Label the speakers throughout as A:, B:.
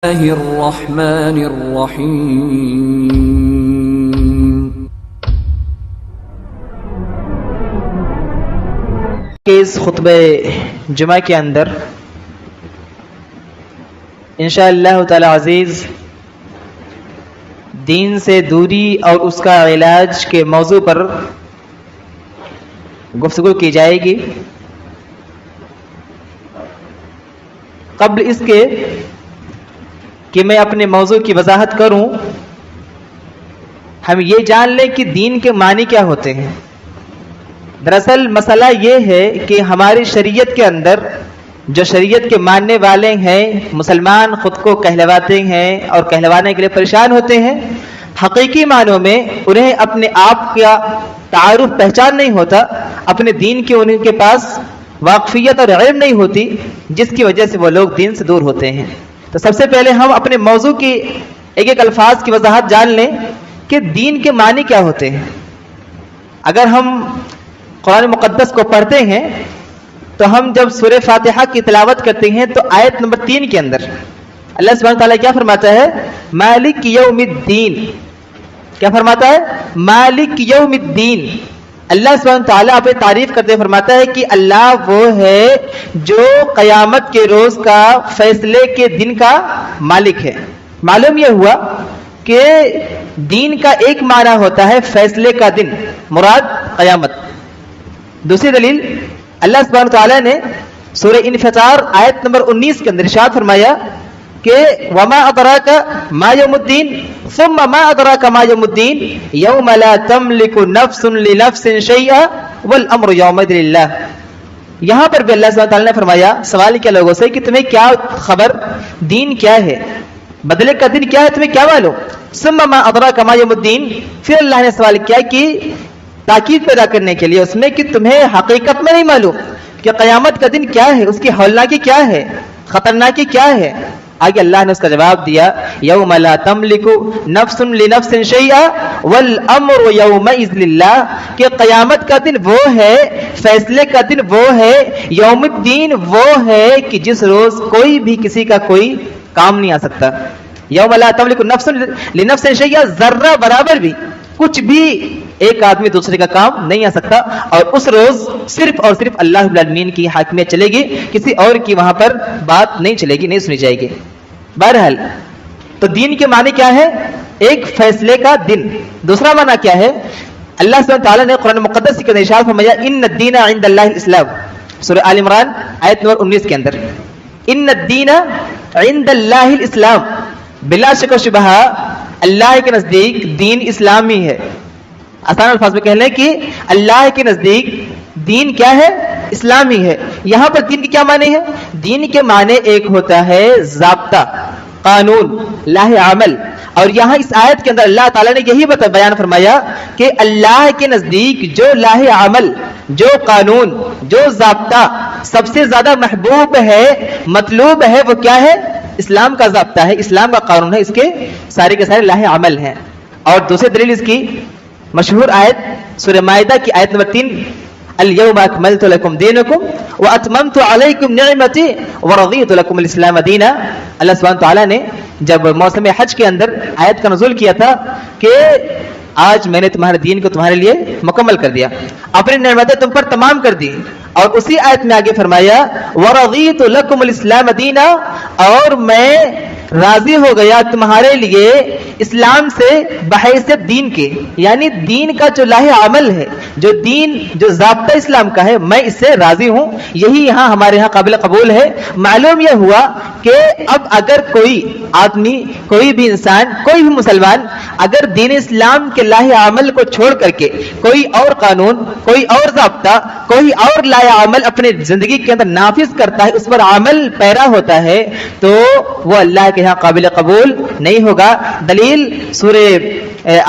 A: الرحمن الرحیم.
B: اس خطبہ جمعہ کے اندر انشاءاللہ تعالی عزیز دین سے دوری اور اس کا علاج کے موضوع پر گفتگو کی جائے گی. قبل اس کے کہ میں اپنے موضوع کی وضاحت کروں، ہم یہ جان لیں کہ دین کے معنی کیا ہوتے ہیں. دراصل مسئلہ یہ ہے کہ ہماری شریعت کے اندر جو شریعت کے ماننے والے ہیں، مسلمان خود کو کہلواتے ہیں اور کہلوانے کے لیے پریشان ہوتے ہیں، حقیقی معنوں میں انہیں اپنے آپ کا تعارف پہچان نہیں ہوتا، اپنے دین کی ان کے پاس واقفیت اور علم نہیں ہوتی، جس کی وجہ سے وہ لوگ دین سے دور ہوتے ہیں. تو سب سے پہلے ہم اپنے موضوع کی ایک ایک الفاظ کی وضاحت جان لیں کہ دین کے معنی کیا ہوتے ہیں. اگر ہم قرآن مقدس کو پڑھتے ہیں تو ہم جب سورہ فاتحہ کی تلاوت کرتے ہیں تو آیت نمبر 3 کے اندر اللہ سبحانہ تعالیٰ کیا فرماتا ہے؟ مالک یوم الدین. کیا فرماتا ہے؟ مالک یوم الدین. اللہ سبحانہ تعالیٰ اپنی تعریف کرتے فرماتا ہے کہ اللہ وہ ہے جو قیامت کے روز کا فیصلے کے دن کا مالک ہے. معلوم یہ ہوا کہ دین کا ایک معنی ہوتا ہے فیصلے کا دن، مراد قیامت. دوسری دلیل اللہ سبحانہ تعالیٰ نے سورہ انفطار آیت نمبر 19 کے اندر ارشاد فرمایا کہ وما ادراک ما یوم الدین ثم ما ادراک ما یوم الدین یوم لا تملک نفس لنفس شیئا والامر یومئذ للہ. یہاں پر بھی اللہ سبحانہ تعالیٰ نے فرمایا، سوال کیا لوگوں سے کہ تمہیں کیا خبر، دین کیا ہے، بدلے کا دن کیا ہے، تمہیں کیا معلوم؟ ثم ما ادراک ما یوم الدین. پھر اللہ نے سوال کیا کہ تاکید پیدا کرنے کے لیے اس میں کہ تمہیں حقیقت میں نہیں معلوم کہ قیامت کا دن کیا ہے، اس کی ہولناکی کیا ہے، خطرناکی کیا ہے. آگے اللہ نے اس کا جواب دیا یوم لا تملک نفس لنفس شیئا والامر یومئذ للہ، کہ قیامت کا دن وہ ہے، فیصلے کا دن وہ ہے، یوم الدین وہ ہے کہ جس روز کوئی بھی کسی کا کوئی کام نہیں آ سکتا. یوم لا تملک نفس لنفس شیئا، ذرہ برابر بھی کچھ بھی ایک آدمی دوسرے کا کام نہیں آ سکتا، اور اس روز صرف اور صرف اللہ رب العالمین کی حاکمیت چلے گی، کسی اور کی وہاں پر بات نہیں چلے گی، نہیں سنی جائے گی. بہرحال تو دین کے معنی کیا ہے؟ ایک فیصلے کا دن. دوسرا معنی کیا ہے؟ اللہ سبحانہ تعالیٰ نے قرآن مقدس کے ارشاد فرمایا ان الدین عند اللہ الاسلام، سورہ آل عمران آیت نمبر 19 کے اندر، ان الدین عند اللہ الاسلام، بلا شک و شبہ اللہ کے نزدیک دین اسلامی ہے. آسان الفاظ میں کہہ لیں کہ اللہ کے نزدیک دین کیا ہے؟ اسلامی ہے. یہاں پر دین کے کیا معنی ہے؟ دین کے معنی ایک ہوتا ہے ضابطہ، قانون، لاہ عمل. اور یہاں اس آیت کے اندر اللہ تعالیٰ نے یہی بیان فرمایا کہ اللہ کے نزدیک جو لاہ عمل، جو قانون، جو ضابطہ سب سے زیادہ محبوب ہے، مطلوب ہے، وہ کیا ہے؟ اسلام کا ضابطہ ہے، اسلام کا قانون ہے، اس کے سارے لاہ عمل ہیں. اور دوسری دلیل اس کی مشہور آیت سورہ مائدہ کی آیت نمبر 3، اليوم اکملت لکم دینکم واتممت علیکم نعمتی ورضیت لکم الاسلام دینا. اللہ سبحانہ تعالیٰ نے جب موسم حج کے اندر آیت کا نزول کیا تھا کہ آج میں نے تمہارے دین کو تمہارے لیے مکمل کر دیا، اپنی نعمتیں تم پر تمام کر دی. اور اسی آیت میں آگے فرمایا وَرَضِيتُ لَكُمُ الْإِسْلَامَ دِينًا، اور میں راضی ہو گیا تمہارے لیے اسلام سے بحیثیت دین کے، یعنی دین کا جو لاہ عمل ہے، جو دین، جو ضابطہ اسلام کا ہے، میں اس سے راضی ہوں. یہی یہاں ہمارے یہاں قابل قبول ہے. معلوم یہ ہوا کہ اب اگر کوئی آدمی، کوئی بھی انسان، کوئی بھی مسلمان اگر دین اسلام کے لاہ عمل کو چھوڑ کر کے کوئی اور قانون، کوئی اور ضابطہ، کوئی اور لاہ عمل اپنے زندگی کے اندر نافذ کرتا ہے، اس پر عمل پیرا ہوتا ہے، تو وہ اللہ کے یہاں قابل قبول نہیں ہوگا. دلیل سورہ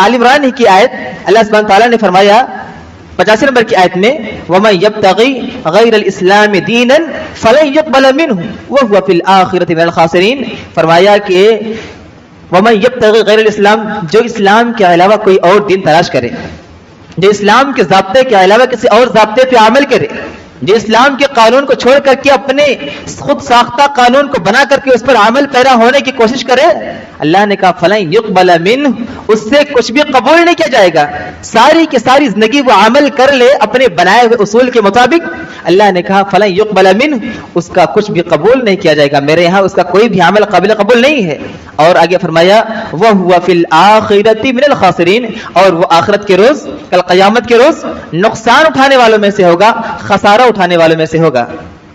B: آل عمران کی آیت اللہ سبحانہ تعالیٰ نے فرمایا 85 نمبر کی آیت میں وَمَن يَبْتَغِي غَيْرَ الْإِسْلَامِ دِينًا فَلَن يُقْبَلَ مِنْهُ وَهُوَ فِي الْآخِرَةِ مِنَ الْخَاسِرِينَ. فرمایا کہ وَمَن يَبْتَغِي غَيْرَ الْإِسْلَامِ، جو اسلام کے علاوہ کوئی اور دین تلاش کرے، جو اسلام کے ضابطے کے علاوہ کسی اور ضابطے پہ عمل کرے، جو اسلام کے قانون کو چھوڑ کر کے اپنے خود ساختہ قانون کو بنا کر کے اس پر عمل پیرا ہونے کی کوشش کرے، اللہ نے کہا فَلَن يُقْبَلَ مِنْهُ، اس سے کچھ بھی قبول نہیں کیا جائے گا. ساری کی ساری زندگی وہ عمل کر لے اپنے بنائے ہوئے اصول کے مطابق، اللہ نے کہا فَلَن يُقْبَلَ مِنْهُ، اس کا کچھ بھی قبول نہیں کیا جائے گا، میرے یہاں اس کا کوئی بھی عمل قابل قبول نہیں ہے. اور آگے فرمایا وَهُوَ فِي الْآخِرَةِ مِنَ الْخَاسِرِينَ، اور وہ آخرت کے روز، کل قیامت کے روز نقصان اٹھانے والوں میں سے ہوگا، خسارہ اٹھانے والوں میں سے ہوگا.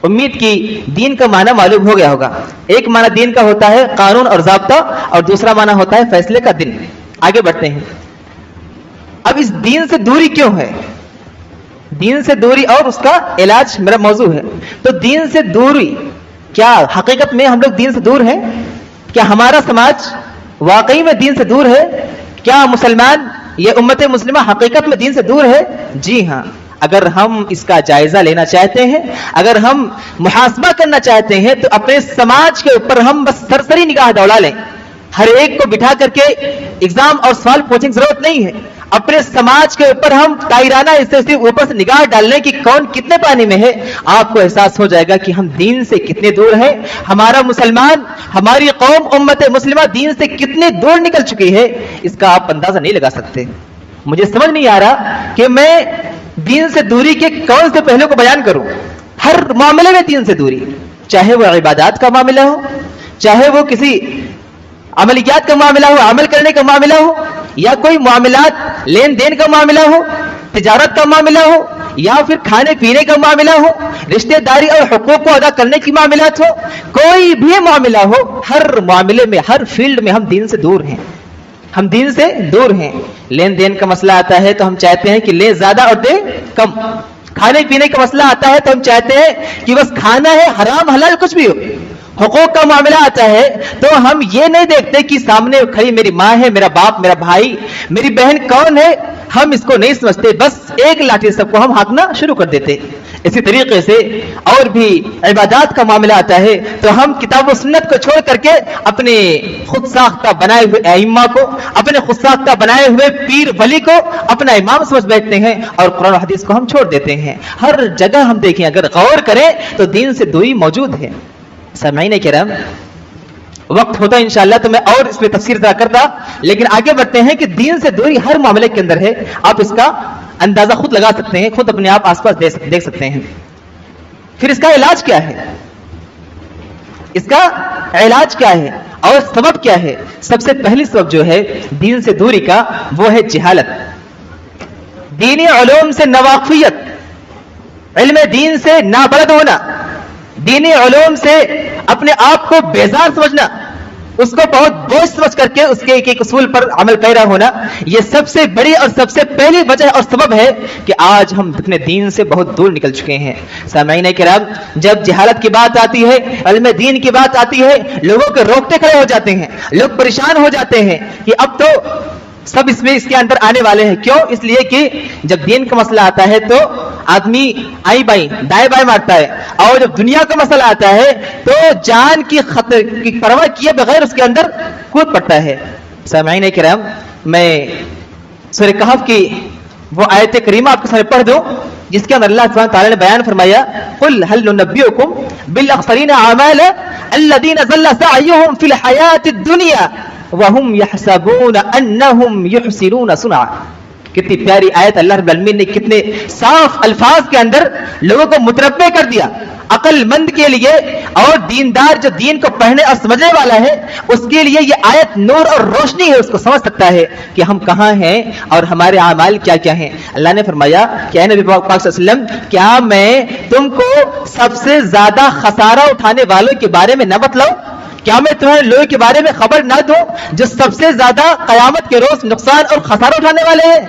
B: امید کی دین کا معنی معلوم ہو گیا ہوگا. ایک معنی دین کا ہوتا ہے قانون اور ضابطہ، اور دوسرا معنی ہوتا ہے فیصلے کا دن. آگے بڑھتے ہیں. اب اس دین سے دوری کیوں ہے؟ دین سے دوری اور اس کا علاج میرا موضوع ہے. تو دین سے دوری، کیا حقیقت میں ہم لوگ دین سے دور ہیں؟ کیا ہمارا سماج واقعی میں دین سے دور ہے؟ کیا مسلمان یہ امت مسلمہ حقیقت میں دین سے دور ہے؟ جی ہاں. اگر ہم اس کا جائزہ لینا چاہتے ہیں، اگر ہم محاسبہ کرنا چاہتے ہیں، تو اپنے سماج کے اوپر ہم بس سرسری نگاہ دوڑا لیں. ہر ایک کو بٹھا کر کے ایگزام اور سوال پوچھنے کی ضرورت نہیں ہے. اپنے سماج کے اوپر ہم تائرانہ اس سے اوپر سے نگاہ ڈال لیں کہ کون کتنے پانی میں ہے. آپ کو احساس ہو جائے گا کہ ہم دین سے کتنے دور ہیں. ہمارا مسلمان، ہماری قوم امت مسلمہ دین سے کتنے دور نکل چکی ہے، اس کا آپ اندازہ نہیں لگا سکتے. مجھے سمجھ نہیں آ رہا کہ میں دین سے دوری کے کون سے پہلو کو بیان کروں. ہر معاملے میں دین سے دوری، چاہے وہ عبادات کا معاملہ ہو، چاہے وہ کسی عملیات کا معاملہ ہو، عمل کرنے کا معاملہ ہو، یا کوئی معاملات لین دین کا معاملہ ہو، تجارت کا معاملہ ہو، یا پھر کھانے پینے کا معاملہ ہو، رشتہ داری اور حقوق کو ادا کرنے کی معاملات ہو، کوئی بھی معاملہ ہو، ہر معاملے میں، ہر فیلڈ میں ہم دین سے دور ہیں. ہم دین سے دور ہیں. لین دین کا مسئلہ آتا ہے تو ہم چاہتے ہیں کہ لے زیادہ اور دے کم. کھانے پینے کا مسئلہ آتا ہے تو ہم چاہتے ہیں کہ بس کھانا ہے، حرام حلال کچھ بھی ہو. حقوق کا معاملہ آتا ہے تو ہم یہ نہیں دیکھتے کہ سامنے کھڑی میری ماں ہے، میرا باپ، میرا بھائی، میری بہن کون ہے، ہم اس کو نہیں سمجھتے، بس ایک لاٹھی سب کو ہم ہانکنا شروع کر دیتے. اسی طریقے سے اور بھی عبادات کا معاملہ آتا ہے تو ہم کتاب و سنت کو چھوڑ کر کے اپنے خود ساختہ بنائے ہوئے ائمہ کو، اپنے خود ساختہ بنائے ہوئے پیر ولی کو اپنا امام سمجھ بیٹھتے ہیں، اور قرآن و حدیث کو ہم چھوڑ دیتے ہیں. ہر جگہ ہم دیکھیں، اگر غور کریں تو دین سے دوری موجود ہے. سامعین کرام، وقت ہوتا انشاءاللہ تو میں اور اس میں تفسیر ذرا کرتا، لیکن آگے بڑھتے ہیں کہ دین سے دوری ہر معاملے کے اندر ہے. آپ اس کا اندازہ خود لگا سکتے ہیں، خود اپنے آپ آس پاس دیکھ سکتے ہیں. پھر اس کا علاج کیا ہے؟ اس کا علاج کیا ہے اور سبب کیا ہے؟ سب سے پہلی سبب جو ہے دین سے دوری کا وہ ہے جہالت. دینی علوم سے ناواقفیت، علم دین سے نابلد ہونا، دینی علوم سے اپنے آپ کو بیزار سمجھنا، اس کو بہت بوجھ سمجھ کر کے اس کے ایک ایک اصول پر عمل پیرا ہونا، یہ سب سے بڑی اور سب سے پہلی وجہ اور سبب ہے کہ آج ہم اپنے دین سے بہت دور نکل چکے ہیں. سامعین کرام، جب جہالت کی بات آتی ہے، علم دین کی بات آتی ہے، لوگوں کے روکتے کھڑے ہو جاتے ہیں، لوگ پریشان ہو جاتے ہیں کہ اب تو سب اس کے اندر آنے والے ہیں. کیوں؟ اس لیے کہ جب دین کا مسئلہ آتا ہے تو آدمی آئی بائیں دائیں بائیں مارتا ہے، اور جب دنیا کا مسئلہ آتا ہے تو جان کی خطر کی پرواہ کیے بغیر اس کے اندر کود پڑتا ہے. سامعین کرام، میں سورہ کہف کی وہ آیت کریمہ آپ کے سامنے پڑھ دوں جس کے اندر اللہ سبحانہ تعالیٰ نے بیان فرمایا قل هل ننبئكم بالاخسرین اعمالا الذین ضل سعیهم فی الحیاۃ الدنیا وهم يحسبون انهم يحسنون صنعا. کتنی پیاری آیت، اللہ رب العالمین نے کتنے صاف الفاظ کے اندر لوگوں کو متنبع کر دیا. عقل مند کے لیے اور دیندار جو دین کو پڑھنے اور سمجھنے والا ہے اس کے لیے یہ آیت نور اور روشنی ہے، اس کو سمجھ سکتا ہے کہ ہم کہاں ہیں اور ہمارے اعمال کیا کیا ہیں. اللہ نے فرمایا کہ اے نبی پاک صلی اللہ علیہ وسلم، کیا میں تم کو سب سے زیادہ خسارہ اٹھانے والوں کے بارے میں نہ بتلاؤں؟ کیا میں تمہیں لوگوں کے بارے میں خبر نہ دوں جو سب سے زیادہ قیامت کے روز نقصان اور خسارہ اٹھانے والے ہیں؟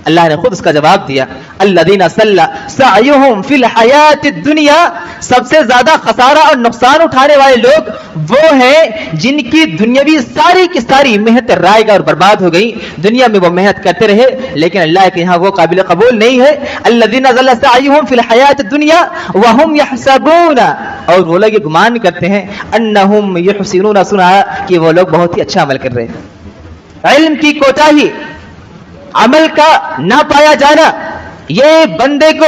B: اللہ نے خود اس کا جواب دیا، الذین ضل سعیہم فی الحیاۃ الدنیا، سب سے زیادہ خسارہ اور نقصان اٹھانے والے لوگ وہ ہیں جن کی دنیاوی ساری کی ساری محنت رائے گا اور برباد ہو گئی. دنیا میں وہ محنت کرتے رہے لیکن اللہ کے ہاں وہ قابل قبول نہیں ہے. الذین ضل سعیہم فی الحیاۃ الدنیا وهم یحسبون، اور وہ لوگ یہ گمان کرتے ہیں انہم یحسنون صنعا، کہ وہ لوگ بہت ہی اچھا عمل کر رہے ہیں. علم کی کوتاہی، عمل کا نہ پایا جانا، یہ بندے کو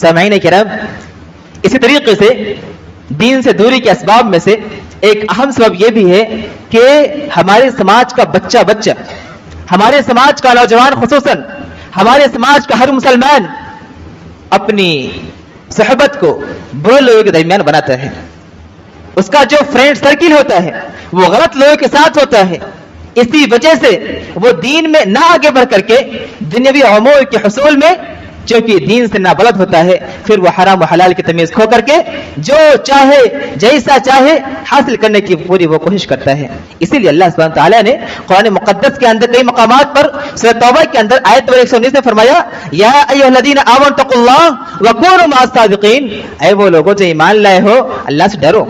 B: سامعین کرام، اسی طریقے سے دین سے دوری کے اسباب میں سے ایک اہم سبب یہ بھی ہے کہ ہمارے سماج کا بچہ، ہمارے سماج کا نوجوان، خصوصاً ہمارے سماج کا ہر مسلمان اپنی صحبت کو برے لوگوں کے درمیان بناتا ہے. اس کا جو فرینڈ سرکل ہوتا ہے وہ غلط لوگوں کے ساتھ ہوتا ہے. اسی وجہ سے وہ دین میں نہ آگے بڑھ کر کے دنیاوی امور کے حصول میں، چونکہ دین سے نابلد ہوتا ہے، پھر وہ حرام و حلال کی تمیز کھو کر کے جو چاہے جیسا چاہے حاصل کرنے کی پوری وہ کوشش کرتا ہے. اسی لیے اللہ سبحانہ تعالیٰ نے قرآن مقدس کے اندر کئی مقامات پر سورۃ توبہ کے اندر آیت نمبر 119 میں فرمایا، یا ایھا الذین آمنوا اتقوا اللہ وکونوا مع الصادقین، اے وہ لوگوں جو ایمان لائے ہو اللہ سے ڈرو،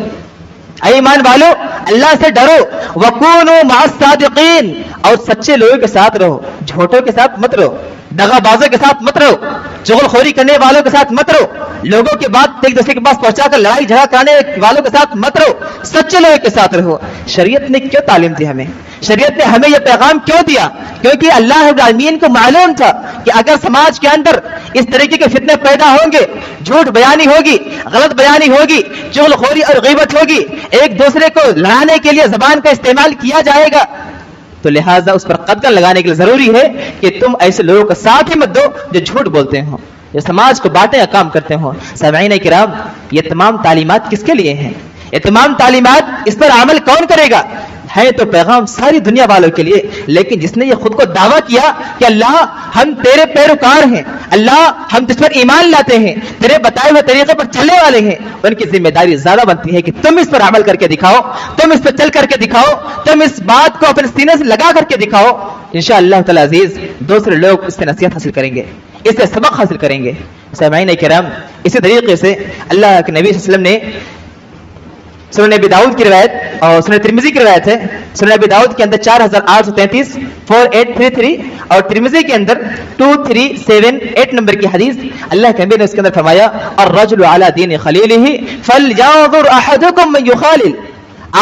B: اے ایمان والو اللہ سے ڈرو، وکونوا مع الصادقین، اور سچے لوگوں کے ساتھ رہو، جھوٹوں کے ساتھ مت رہو، دغا بازوں کے ساتھ مت رہو، چغل خوری کرنے والوں کے ساتھ مت رہو، لوگوں کے بات ایک دوسرے کے پاس پہنچا کر لڑائی جھگڑا کرنے والوں کے ساتھ مت رہو، سچے لوگوں کے ساتھ رہو. شریعت نے کیوں تعلیم دی ہمیں؟ شریعت نے ہمیں یہ پیغام کیوں دیا؟ کیونکہ اللہ رب العالمین کو معلوم تھا کہ اگر سماج کے اندر اس طریقے کے فتنے پیدا ہوں گے، جھوٹ بیانی ہوگی، غلط بیانی ہوگی، چغل خوری اور غیبت ہوگی، ایک دوسرے کو لڑانے کے لیے زبان کا استعمال کیا جائے گا، تو لہٰذا اس پر قدغن لگانے کے لیے ضروری ہے کہ تم ایسے لوگوں کا ساتھ ہی مت دو جو جھوٹ بولتے ہوں، جو سماج کو بانٹنے کا کام کرتے ہوں. سامعین کرام، یہ تمام تعلیمات کس کے لیے ہیں؟ یہ تمام تعلیمات اس پر عمل کون کرے گا؟ ہے تو پیغام ساری دنیا والوں کے لیے، لیکن جس نے یہ خود کو دعویٰ کیا کہ اللہ ہم تیرے پیروکار ہیں، اللہ ہم تجھ پر ایمان لاتے ہیں، تیرے بتائے ہوئے طریقے پر چلنے والے ہیں، ان کی ذمہ داری زیادہ بنتی ہے کہ تم اس پر عمل کر کے دکھاؤ، تم اس پر چل کر کے دکھاؤ، تم اس بات کو اپنے سینے سے لگا کر کے دکھاؤ. انشاءاللہ تعالی عزیز دوسرے لوگ اس سے نصیحت حاصل کریں گے، اس سے سبق حاصل کریں گے. سامعین کرام، اسی طریقے سے اللہ کے نبی صلی اللہ علیہ وسلم نے سنن ابی داؤد کی روایت اور سنن ترمذی کی روایت ہے. سنن ابی داؤد کے اندر 4833 4833 اور ترمذی کے اندر 2378 نمبر کی حدیث، اللہ کے نبی نے اس کے اندر فرمایا، الرجل علی دین خلیلہ فلینظر احدکم من یخالل،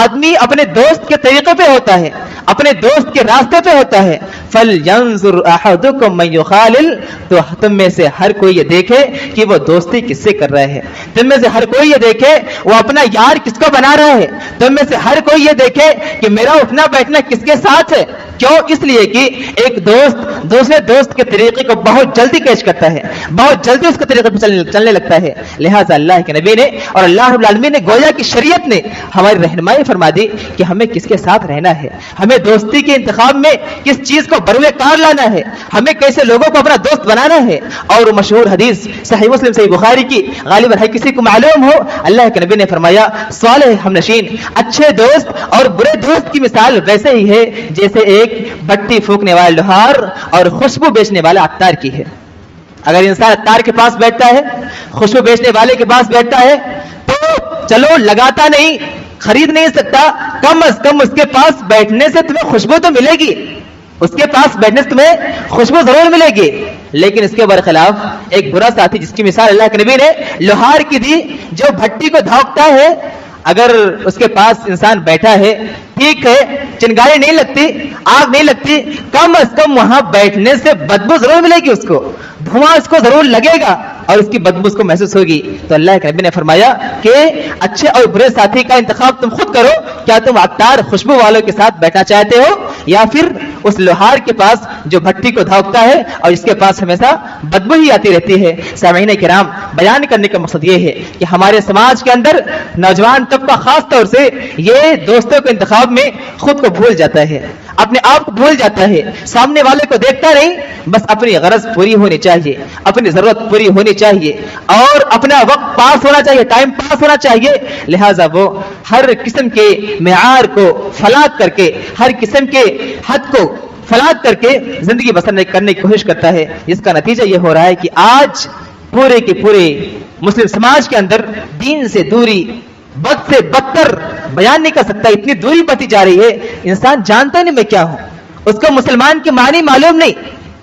B: آدمی اپنے دوست کے طریقے پہ ہوتا ہے، اپنے دوست کے راستے پہ ہوتا ہے. فَلْيَنْظُرْ أَحَدُكُمْ مَنْ يُخَالِلْ، تو تم میں سے ہر کوئی یہ دیکھے کہ وہ دوستی کس سے کر رہا ہے، تم میں سے ہر کوئی یہ دیکھے وہ اپنا یار کس کو بنا رہا ہے، تم میں سے ہر کوئی یہ دیکھے کہ میرا اٹھنا بیٹھنا کس کے ساتھ ہے. کیوں؟ اس لیے کہ ایک دوست دوسرے دوست کے طریقے کو بہت جلدی پیش کرتا ہے، بہت جلدی اس کے طریقے پہ چلنے لگتا ہے. لہٰذا اللہ کے نبی نے اور اللہ رب العالمین نے گویا کہ شریعت نے ہماری رہنمائی فرما دی کہ ہمیں کس کے ساتھ رہنا ہے، ہمیں دوستی کے انتخاب میں کس چیز کو بروئے کار لانا ہے، ہمیں کیسے لوگوں کو اپنا دوست بنانا ہے. اور مشہور حدیث صحیح مسلم صحیح بخاری کی غالباً ہے کسی کو معلوم ہو، اللہ کے نبی نے فرمایا، صالح ہم نشین، اچھے دوست اور برے دوست کی مثال ویسے ہی ہے جیسے ایک بٹی پھونکنے والا لوہار اور خوشبو بیچنے والا عطار کی ہے. اگر انسان عطار کے پاس بیٹھتا ہے، خوشبو بیچنے والے کے پاس بیٹھتا ہے، تو چلو لگاتا نہیں، خرید نہیں سکتا، کم از کم اس کے پاس بیٹھنے سے تمہیں خوشبو تو ملے گی، اس کے پاس بیٹھنے سے تمہیں خوشبو ضرور ملے گی. لیکن اس کے برخلاف ایک برا ساتھی جس کی مثال اللہ کے نبی نے لوہار کی دی، جو بھٹی کو دھوکتا ہے، اگر اس کے پاس انسان بیٹھا ہے، ٹھیک ہے چنگاری نہیں لگتی، آگ نہیں لگتی، کم از کم وہاں بیٹھنے سے بدبو ضرور ملے گی، اس کو دھواں اس کو ضرور لگے گا اور اس کی بدبو اس کو محسوس ہوگی. تو اللہ کے نبی نے فرمایا کہ اچھے اور برے ساتھی کا انتخاب تم خود کرو. کیا تم عطار خوشبو والوں کے ساتھ بیٹھنا چاہتے ہو یا پھر اس لوہار کے پاس جو بھٹی کو دھوکتا ہے اور اس کے پاس ہمیشہ بدبو ہی آتی رہتی ہے. سامعین کرام، بیان کرنے کا مقصد یہ ہے کہ ہمارے سماج کے اندر نوجوان طبقہ خاص طور سے یہ دوستوں کے انتخاب میں خود کو بھول جاتا ہے، اپنے آپ کو بھول جاتا ہے، سامنے والے کو دیکھتا نہیں، بس اپنی غرض پوری ہونی چاہیے، اپنی ضرورت پوری ہونی چاہیے اور اپنا وقت پاس ہونا چاہیے، ٹائم پاس ہونا چاہیے. لہٰذا وہ ہر قسم کے معیار کو فلاٹ کر کے، ہر قسم کے حد کو فلاٹ کر کے زندگی بسر کرنے کی کوشش کرتا ہے، جس کا نتیجہ یہ ہو رہا ہے کہ آج پورے کے پورے مسلم سماج کے اندر دین سے دوری بد سے بدتر بیان نہیں کر سکتا، اتنی دوری بڑھتی جا رہی ہے. انسان جانتا نہیں میں کیا ہوں، اس کو مسلمان کی معنی معلوم نہیں،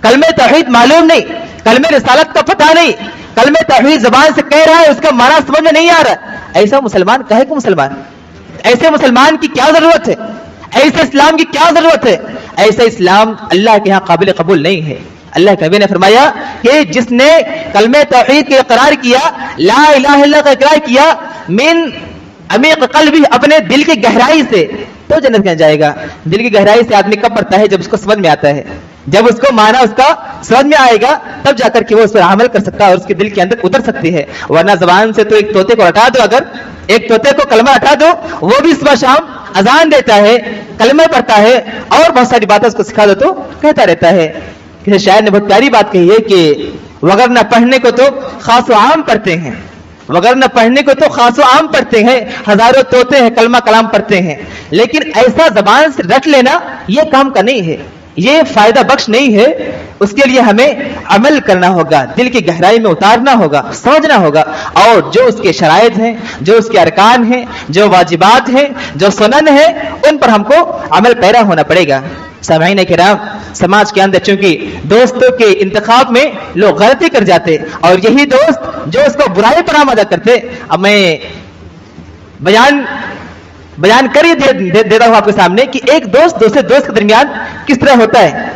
B: کلمہ توحید معلوم نہیں، کلمہ رسالت کا پتہ نہیں، کلمہ توحید زبان سے کہہ رہا ہے، اس کا معنی سمجھ میں نہیں آ رہا. ایسا مسلمان کہے کہ مسلمان، ایسے مسلمان کی کیا ضرورت ہے، ایسے اسلام کی کیا ضرورت ہے؟ ایسا اسلام اللہ کے ہاں قابل قبول نہیں ہے. اللہ کے نبی نے فرمایا کہ جس نے کلمہ توحید کا اقرار کیا، لا الہ الا اللہ کا اقرار کیا، من عمیق قلبی، اپنے دل کی گہرائی سے، تو جنت میں جائے گا۔ دل کی گہرائی سے آدمی کب پڑتا ہے؟ جب اس کو سمجھ میں آتا ہے، جب اس کو معنی اس کا سمجھ میں آئے گا، تب جا کر کے وہ اس پر عمل کر سکتا ہے اور اس کے دل کے اندر اتر سکتی ہے۔ ورنہ زبان سے تو ایک طوطے کو ہٹا دو، اگر ایک طوطے کو کلمہ ہٹا دو، وہ بھی صبح شام اذان دیتا ہے، کلمہ پڑھتا ہے اور بہت ساری باتیں اس کو سکھا دو تو کہتا رہتا ہے۔ کسی شاعر نے بہت پیاری بات کہی ہے کہ وگر نہ پڑھنے کو تو خاص و عام پڑھتے ہیں، وگر نہ پڑھنے کو تو خاص و عام پڑھتے ہیں، ہزاروں طوطے ہیں کلمہ کلام پڑھتے ہیں، لیکن ایسا زبان سے رٹ لینا یہ کام کا نہیں ہے، یہ فائدہ بخش نہیں ہے۔ اس کے لیے ہمیں عمل کرنا ہوگا، دل کی گہرائی میں اتارنا ہوگا، سمجھنا ہوگا، اور جو اس کے شرائط ہیں، جو اس کے ارکان ہیں، جو واجبات ہیں، جو سنن ہیں، ان پر ہم کو عمل پیرا ہونا پڑے گا۔ سامعین کرام، سماج کے اندر چونکہ دوستوں کے انتخاب میں لوگ غلطی کر جاتے اور یہی دوست جو اس کو برائی پر آمادہ کرتے، اب میں بیان کر ہی دیتا ہوں آپ کے سامنے کہ ایک دوست دوسرے دوست کے درمیان کس طرح ہوتا ہے۔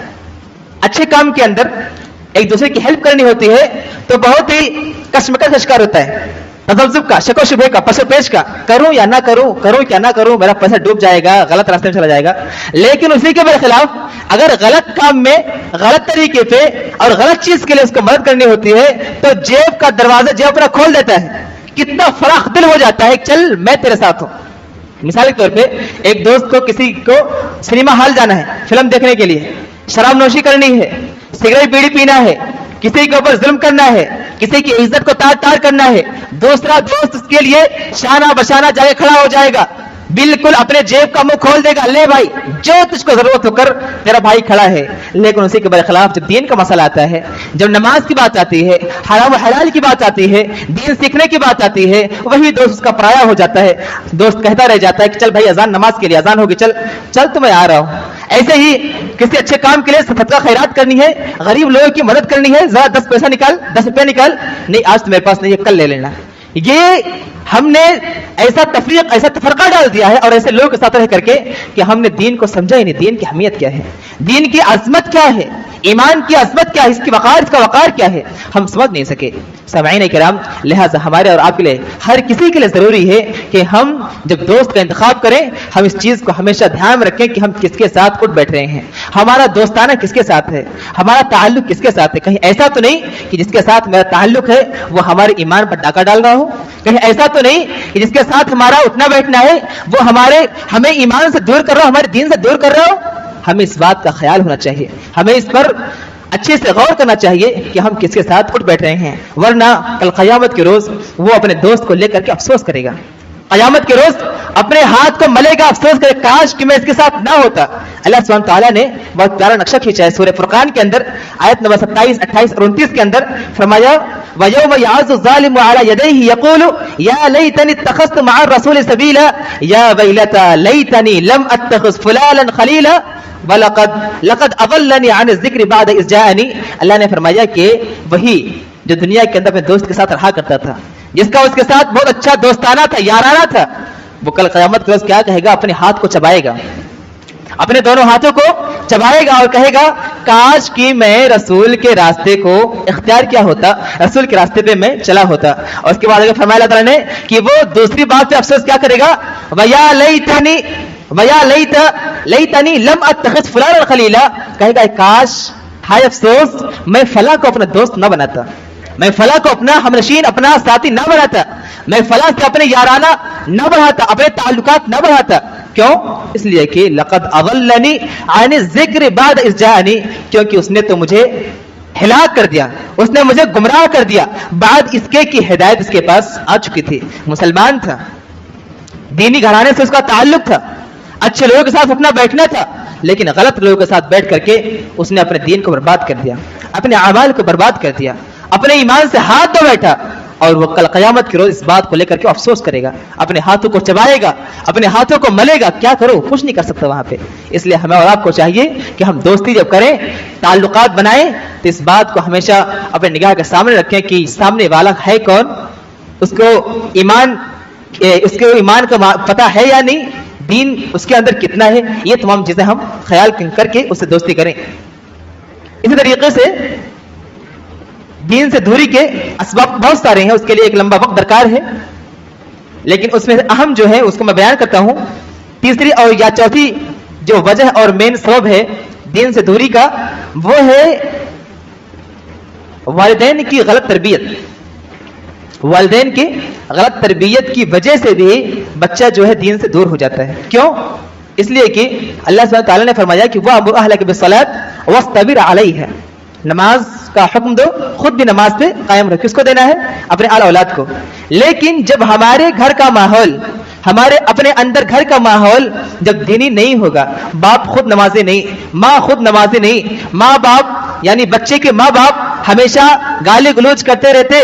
B: اچھے کام کے اندر ایک دوسرے کی ہیلپ کرنی ہوتی ہے تو بہت ہی کشمکش کا شکار ہوتا ہے، تذبذب کا، شک و شبہے کا، پس و پیش کا، کروں یا نہ کروں، کروں کیا نہ کروں، میرا پیسہ ڈوب جائے گا، غلط راستے میں چلا جائے گا۔ لیکن اسی کے برخلاف اگر غلط کام میں غلط طریقے پہ اور غلط چیز کے لیے اس کو مدد کرنی ہوتی ہے تو جیب کا دروازہ جیب اپنا کھول دیتا ہے، کتنا فراخ دل ہو جاتا ہے، چل میں تیرے ساتھ ہوں۔ مثال کے طور پہ ایک دوست کو کسی کو سنیما ہال جانا ہے فلم دیکھنے کے لیے، شراب نوشی کرنی ہے، سگریٹ بیڑی پینا ہے، کسی کے اوپر ظلم کرنا ہے، کسی کی عزت کو تار تار کرنا ہے، دوسرا دوست اس کے لیے شانہ بشانہ جا کے کھڑا ہو جائے گا، بالکل اپنے جیب کا منہ کھول دے گا، لے بھائی جو تجھ کو ضرورت ہو کر، تیرا بھائی کھڑا ہے۔ لیکن اسی کے برخلاف جب دین کا مسئلہ آتا ہے، جب نماز کی بات آتی ہے، حرام و حلال کی بات آتی ہے، دین سیکھنے کی بات آتی ہے، وہی دوست اس کا پرایا ہو جاتا ہے۔ دوست کہتا رہ جاتا ہے کہ چل بھائی اذان، نماز کے لیے اذان ہوگی، چل چل تو میں آ رہا ہوں۔ ایسے ہی کسی اچھے کام کے لیے صدقہ خیرات کرنی ہے، غریب لوگوں کی مدد کرنی ہے، ذرا 10 پیسہ نکال، 10 روپے نکال، نہیں آج تو میرے پاس نہیں ہے، کل لے لینا۔ یہ ہم نے ایسا تفریق، ایسا تفرقہ ڈال دیا ہے اور ایسے لوگوں کے ساتھ رہ کر کے کہ ہم نے دین کو سمجھا ہی نہیں، دین کی اہمیت کیا ہے، دین کی عظمت کیا ہے، ایمان کی عظمت کیا ہے، اس کی وقار، اس کا وقار کیا ہے، ہم سمجھ نہیں سکے۔ سامعین کرام، لہٰذا ہمارے اور آپ کے لیے، ہر کسی کے لیے ضروری ہے کہ ہم جب دوست کا انتخاب کریں، ہم اس چیز کو ہمیشہ دھیان میں رکھیں کہ ہم کس کے ساتھ اٹھ بیٹھ رہے ہیں، ہمارا دوستانہ کس کے ساتھ ہے، ہمارا تعلق کس کے ساتھ ہے۔ کہیں ایسا تو نہیں کہ جس کے ساتھ میرا تعلق ہے وہ ہمارے ایمان پر ڈاکہ ڈال رہا ہو، کہیں ایسا تو نہیں کہ جس کے ساتھ ہمارا اٹھنا بیٹھنا ہے وہ ہمیں ایمان سے دور کر رہا ہو، ہمارے دین سے دور کر رہا ہو۔ ہمیں اس بات کا خیال ہونا چاہیے، ہمیں اس پر اچھے سے غور کرنا چاہیے کہ ہم کس کے ساتھ اٹھ بیٹھ رہے ہیں، ورنہ کل قیامت کے روز وہ اپنے دوست کو لے کر کے افسوس کرے گا، قیامت کے روز اپنے ہاتھ کو ملے گا، افسوس کرے کاش کہ میں اس کے ساتھ نہ ہوتا۔ اللہ سبحانہ تعالیٰ نے بہت پیارا نقشہ کھینچا ہے سورہ فرقان کے اندر، آیت نمبر 27، 28 اور 29 کے اندر فرمایا وَيَوْمَ يَعَضُّ الظَّالِمُ عَلَى يَدَيْهِ يَقُولُ يَا لَيْتَنِي اتَّخَذْتُ مَعَ الرَّسُولِ سَبِيلًا يَا وَيْلَتَى لَيْتَنِي لَمْ أَتَّخِذْ فُلَانًا خَلِيلًا لقد اضلني عن الذکر بعد اذ جاءنی۔ اللہ نے فرمایا کہ وہی جو دنیا کے اندر اپنے دوست کے ساتھ رہا کرتا تھا، جس کا اس کے ساتھ بہت اچھا دوستانہ تھا، یارانہ تھا، وہ کل قیامت کے روز کیا کہے گا؟ اپنے ہاتھ کو چبائے گا، اپنے دونوں ہاتھوں کو چبائے گا اور کہے گا کاش کہ میں رسول کے راستے کو اختیار کیا ہوتا، رسول کے راستے پہ میں چلا ہوتا۔ اور اس کے بعد اگر فرمایا اللہ تعالیٰ نے کہ وہ دوسری بات پہ افسوس کیا کرے گا؟ وَيَا لَيْتَنِي لَمْ أَتَّخِذْ فُلَانًا خَلِيلًا، کہے گا کاش، ہائے افسوس، میں فلاں کو اپنا دوست نہ بناتا، میں فلاں کو اپنا ہمنشین، اپنا ساتھی نہ بناتا، میں فلاں سے اپنے یارانہ نہ بڑھاتا، اپنے تعلقات نہ بڑھاتا۔ کیوں؟ اس لیے کہ لقد اضلنی عن الذکر بعد اذ جاءنی، کیونکہ اس نے تو مجھے ہلاک کر دیا، اس نے مجھے گمراہ کر دیا بعد اس کے کی ہدایت اس کے پاس آ چکی تھی۔ مسلمان تھا، دینی گھرانے سے اس کا تعلق تھا، اچھے لوگوں کے ساتھ اٹھنا بیٹھنا تھا، لیکن غلط لوگوں کے ساتھ بیٹھ کر کے اس نے اپنے دین کو برباد کر دیا، اپنے اعمال کو برباد کر دیا، اپنے ایمان سے ہاتھ دھو بیٹھا، اور وہ کل قیامت کے روز اس بات کو لے کر کے افسوس کرے گا، اپنے ہاتھوں کو چبائے گا، اپنے ہاتھوں کو ملے گا، کیا کرو، کچھ نہیں کر سکتا وہاں پہ۔ اس لیے ہمیں اور آپ کو چاہیے کہ ہم دوستی جب کریں، تعلقات بنائیں، تو اس بات کو ہمیشہ اپنے نگاہ کے سامنے رکھیں کہ سامنے والا ہے کون، اس کو ایمان کا پتہ ہے یا نہیں، دین اس کے اندر کتنا ہے، یہ تمام چیزیں ہم خیال کر کے اس سے دوستی کریں۔ اسی طریقے سے دین سے دوری کے اسباب بہت سارے ہیں، اس کے لیے ایک لمبا وقت درکار ہے، لیکن اس میں اہم جو ہے اس کو میں بیان کرتا ہوں. تیسری اور یا چوتھی جو وجہ اور مین سبب ہے دین سے دوری کا، وہ ہے والدین کی غلط تربیت. والدین کی غلط تربیت کی وجہ سے بھی بچہ جو ہے دین سے دور ہو جاتا ہے. کیوں؟ اس لیے کہ اللہ سبحانہ تعالیٰ نے فرمایا کہ وَأْمُرْ أَهْلَكَ بِالصَّلَاةِ وَاصْطَبِرْ عَلَيْهَا، نماز کا حکم دو، خود بھی نماز پہ قائم رکھ. کس کو دینا ہے؟ اپنے آل اولاد کو. لیکن جب ہمارے گھر کا ماحول، ہمارے اپنے اندر گھر کا ماحول جب دینی نہیں ہوگا، باپ خود نمازی نہیں، ماں خود نمازی نہیں، ماں باپ یعنی بچے کے ماں باپ ہمیشہ گالی گلوچ کرتے رہتے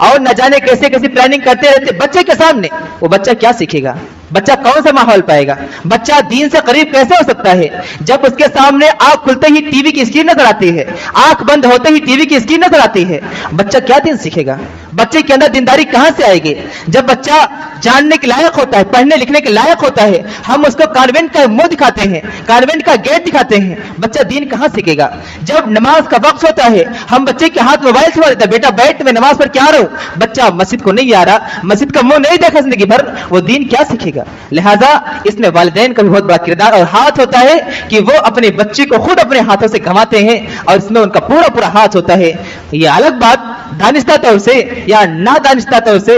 B: اور نہ جانے کیسے کیسی پلاننگ کرتے رہتے بچے کے سامنے، وہ بچہ کیا سیکھے گا؟ بچہ کون سا ماحول پائے گا؟ بچہ دین سے قریب کیسے ہو سکتا ہے جب اس کے سامنے آنکھ کھلتے ہی ٹی وی کی اسکرین نظر آتی ہے، آنکھ بند ہوتے ہی ٹی وی کی اسکرین نظر آتی ہے؟ بچہ کیا دین سیکھے گا؟ بچے کے اندر دینداری کہاں سے آئے گی؟ جب بچہ جاننے کے لائق ہوتا ہے، پڑھنے لکھنے کے لائق ہوتا ہے، ہم اس کو کانوینٹ کا منہ دکھاتے ہیں، کانوینٹ کا گیٹ دکھاتے ہیں، بچہ دین کہاں سیکھے گا؟ جب نماز کا وقت ہوتا ہے ہم بچے کے ہاتھ موبائل چھوڑ دیتا ہے، بیٹا بیٹھ میں نماز پڑھ کے آ رہا ہوں. بچہ مسجد کو نہیں آ رہا، مسجد کا منہ نہیں دیکھا زندگی بھر، وہ دین کیا سیکھے گا؟ لہذا اس میں والدین کا بھی بہت بڑا کردار اور ہاتھ ہوتا ہے کہ وہ اپنے بچے کو خود اپنے ہاتھوں سے گھماتے ہیں اور اس میں ان کا پورا پورا ہاتھ ہوتا ہے. یہ الگ بات دانستہ طور سے یا نادانستہ طور سے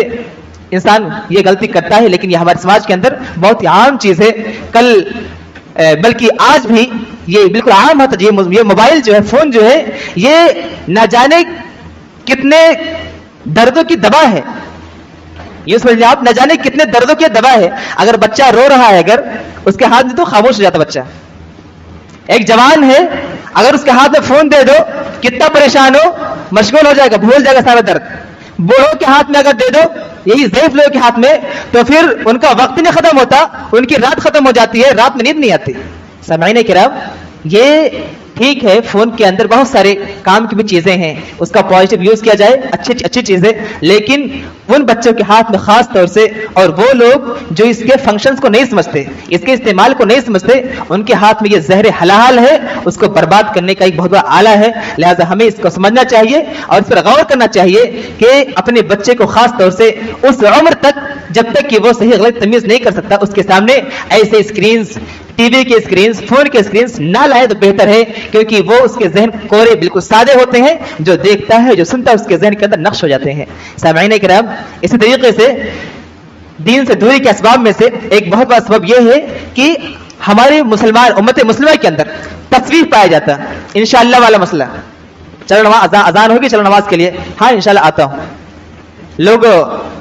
B: انسان یہ غلطی کرتا ہے، لیکن یہ ہمارے سماج کے اندر بہت ہی عام چیز ہے. کل بلکہ آج بھی یہ بالکل عام ہوتا ہے. یہ موبائل جو ہے، فون جو ہے، یہ نہ جانے کتنے دردوں کی دوا ہے. یہ سمجھ آپ، نہ جانے کتنے دردوں کی دوا ہے. اگر بچہ رو رہا ہے، اگر اس کے ہاتھ میں تو خاموش ہو جاتا بچہ. ایک جوان ہے، اگر اس کے ہاتھ میں فون دے دو کتنا پریشان ہو، مشغول ہو جائے گا، بھول جائے گا سارا درد. بوڑھوں کے ہاتھ میں اگر دے دو، یہی ضعیف لوگوں کے ہاتھ میں، تو پھر ان کا وقت نہیں ختم ہوتا، ان کی رات ختم ہو جاتی ہے، رات میں نیند نہیں آتی. سامعین کرام، یہ ٹھیک ہے فون کے اندر بہت سارے کام کی بھی چیزیں ہیں، اس کا پازیٹیو یوز کیا جائے، اچھی چیزیں، لیکن ان بچوں کے ہاتھ میں خاص طور سے، اور وہ لوگ جو اس کے فنکشنز کو نہیں سمجھتے، اس کے استعمال کو نہیں سمجھتے، ان کے ہاتھ میں یہ زہر حلال ہے، اس کو برباد کرنے کا ایک بہت بڑا آلہ ہے. لہذا ہمیں اس کو سمجھنا چاہیے اور اس پر غور کرنا چاہیے کہ اپنے بچے کو خاص طور سے اس عمر تک جب تک کہ وہ صحیح غلط تمیز نہیں کر سکتا، اس کے سامنے ایسے اسکرینز، ٹی وی کے اسکرینز، فون کے اسکرینز نہ لائے تو بہتر ہے، کیونکہ وہ اس کے ذہن کورے بالکل سادے ہوتے ہیں، جو دیکھتا ہے جو سنتا ہے اس کے ذہن کے اندر نقش ہو جاتے ہیں. سامعین کرام، اسی طریقے سے دین سے دوری کے اسباب میں سے ایک بہت بڑا سبب یہ ہے کہ ہمارے مسلمان امت مسلمہ کے اندر تصویف پایا جاتا ہے. انشاءاللہ والا مسئلہ، چلو نماز اذان ہوگی، چلو نماز کے لیے، ہاں انشاءاللہ آتا ہوں. لوگ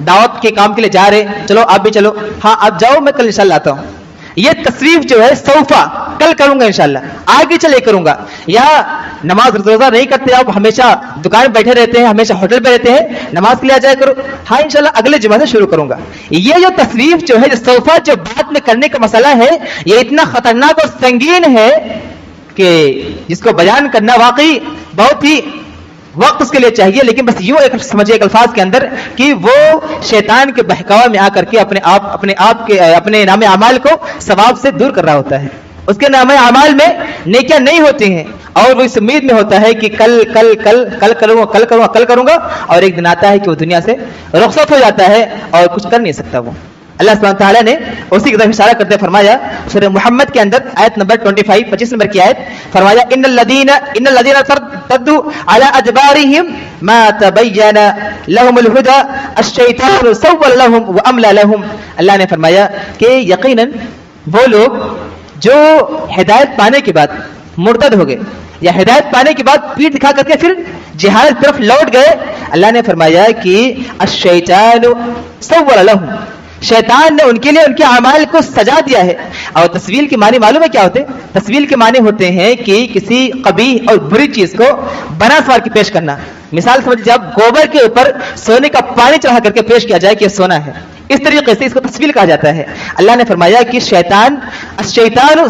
B: دعوت کے کام کے لیے جا رہے، چلو آپ بھی چلو، ہاں آپ جاؤ میں کل انشاءاللہ آتا ہوں. یہ تصریف جو ہے سوفا کل کروں گا انشاءاللہ، آگے چلے کروں گا. یا نماز روزہ نہیں کرتے، آپ ہمیشہ دکان بیٹھے رہتے ہیں، ہمیشہ ہوٹل پہ رہتے ہیں، نماز کے لیے آ جایا کرو، ہاں انشاءاللہ اگلے جمعہ سے شروع کروں گا. یہ جو تصریف جو ہے، جو سوفا جو بعد میں کرنے کا مسئلہ ہے، یہ اتنا خطرناک اور سنگین ہے کہ جس کو بیان کرنا واقعی بہت ہی وقت اس کے لیے چاہیے. لیکن بس یوں ایک سمجھے ایک الفاظ کے اندر کہ وہ شیطان کے بہکاوے میں آ کر کے اپنے نام اعمال کو ثواب سے دور کر رہا ہوتا ہے. اس کے نام اعمال میں نیکیاں نہیں ہوتی ہیں، اور وہ اس امید میں ہوتا ہے کہ کل کروں گا، اور ایک دن آتا ہے کہ وہ دنیا سے رخصت ہو جاتا ہے اور کچھ کر نہیں سکتا. وہ اللہ سبحانہ تعالیٰ نے اسی کی طرف اشارہ کرتے فرمایا سورہ محمد کے اندر آیت نمبر 25 نمبر کی آیت، فرمایا ان الذین ارتدوا علی ادبارهم ما تبین لهم الهدى الشیطان سول لهم واملی لهم. اللہ نے فرمایا کہ یقیناً وہ لوگ جو ہدایت پانے کے بعد مرتد ہو گئے، یا ہدایت پانے کے بعد پیٹ دکھا کر کے پھر جہاد کی طرف لوٹ گئے، اللہ نے فرمایا کہ الشیطان سول لهم، شیطان نے ان کے لیے ان کے اعمال کو سجا دیا ہے. اور تصویل کے معنی معلوم ہے کیا ہوتے ہیں؟ تصویل کے معنی ہوتے ہیں کہ کسی قبیح اور بری چیز کو بنا سوار کے پیش کرنا. مثال سمجھ، جب گوبر کے اوپر سونے کا پانی چڑھا کر کے پیش کیا جائے کہ یہ سونا ہے، اس طریقے سے اس کو تسویل کہا جاتا ہے. اللہ نے فرمایا کہ شیطان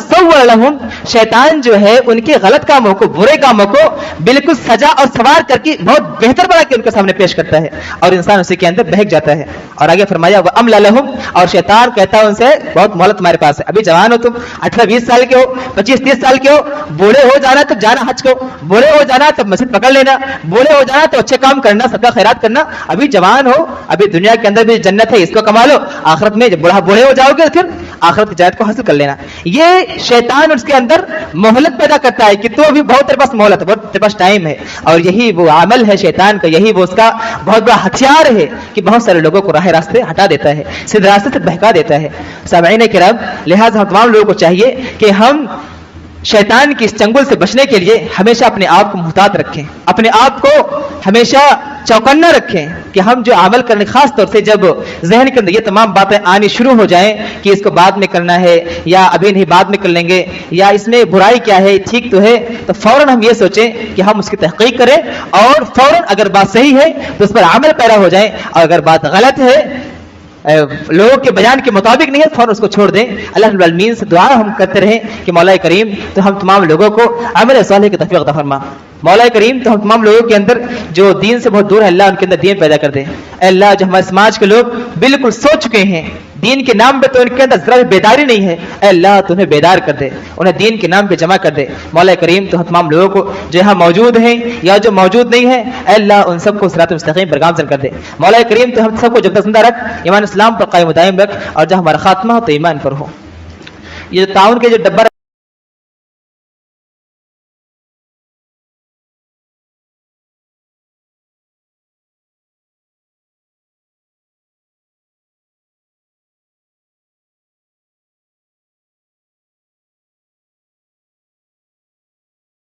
B: سول لہم، شیطان جو ہے ان کے غلط کاموں کو، برے کاموں کو بالکل سجا اور سوار کر کے بہت بہتر بنا کے ان کے سامنے پیش کرتا ہے اور انسان اسی کے اندر بہک جاتا ہے. اور آگے فرمایا وَأَمْلَ لَهُمْ، اور شیطان کہتا ہے ان سے بہت مہلت تمہارے پاس ہے، ابھی جوان ہو تم، 18-20 سال کے ہو، 25-30 سال کے ہو، بوڑھے ہو جانا تو جانا حج کو، بوڑھے ہو جانا تو مسجد پکڑ لینا، بوڑھے ہو جانا تو اچھے کام کرنا، صدقہ خیرات کرنا. ابھی جوان ہو، ابھی دنیا کے اندر بھی جنت ہے، اس کو کما لو، آخرت میں جب بوڑھے ہو جاؤ گے پھر آخرت کی جنت کو حاصل کر لینا. یہ شیطان اس کے اندر مہلت پیدا کرتا ہے کہ تو ابھی بہت تیرے پاس مہلت ہے، بہت تیرے پاس ٹائم ہے. اور یہی وہ عمل ہے شیطان کا، یہی وہ اس کا بہت بڑا ہتھیار ہے کہ بہت سارے لوگوں کو راہ راستے ہٹا دیتا ہے، سیدھے راستے سے بہکا دیتا ہے. سامعین کرام، لہٰذا ہم تمام لوگوں کو چاہیے کہ ہم شیطان کی اس چنگل سے بچنے کے لیے ہمیشہ اپنے آپ کو محتاط رکھیں، اپنے آپ کو ہمیشہ چوکنا رکھیں کہ ہم جو عمل کرنے، خاص طور سے جب ذہن کے اندر یہ تمام باتیں آنی شروع ہو جائیں کہ اس کو بعد میں کرنا ہے یا ابھی نہیں بعد میں کر لیں گے یا اس میں برائی کیا ہے ٹھیک تو ہے، تو فوراً ہم یہ سوچیں کہ ہم اس کی تحقیق کریں اور فوراً اگر بات صحیح ہے تو اس پر عمل پیرا ہو جائیں، اور اگر بات غلط ہے، لوگوں کے بیان کے مطابق نہیں ہے، فوراً اس کو چھوڑ دیں. اللہ رب العالمین سے دعا ہم کرتے رہیں کہ مولا کریم تو ہم تمام لوگوں کو عمل صالح کی توفیق عطا فرما. مولا کریم تو ہم تمام لوگوں کے اندر جو دین سے بہت دور ہے، اللہ ان کے اندر دین پیدا کر دے. اے اللہ، جو ہمارے سماج کے لوگ بالکل سو چکے ہیں دین کے نام پہ، تو ان کے اندر ذرا بھی بیداری نہیں ہے، اے اللہ تو انہیں بیدار کر دے، انہیں دین کے نام پہ جمع کر دے. مولا کریم تو ہم تمام لوگوں کو جو یہاں موجود ہیں یا جو موجود نہیں ہیں، اے اللہ ان سب کو صراط مستقیم پر گامزن کر دے. مولا کریم تو ہم سب کو جب تک زندہ رکھ، ایمان اسلام پر قائم و دائم رکھ، اور جب ہمارا خاتمہ ہو تو ایمان پر ہو. یہ تعاون کے جو ڈبہ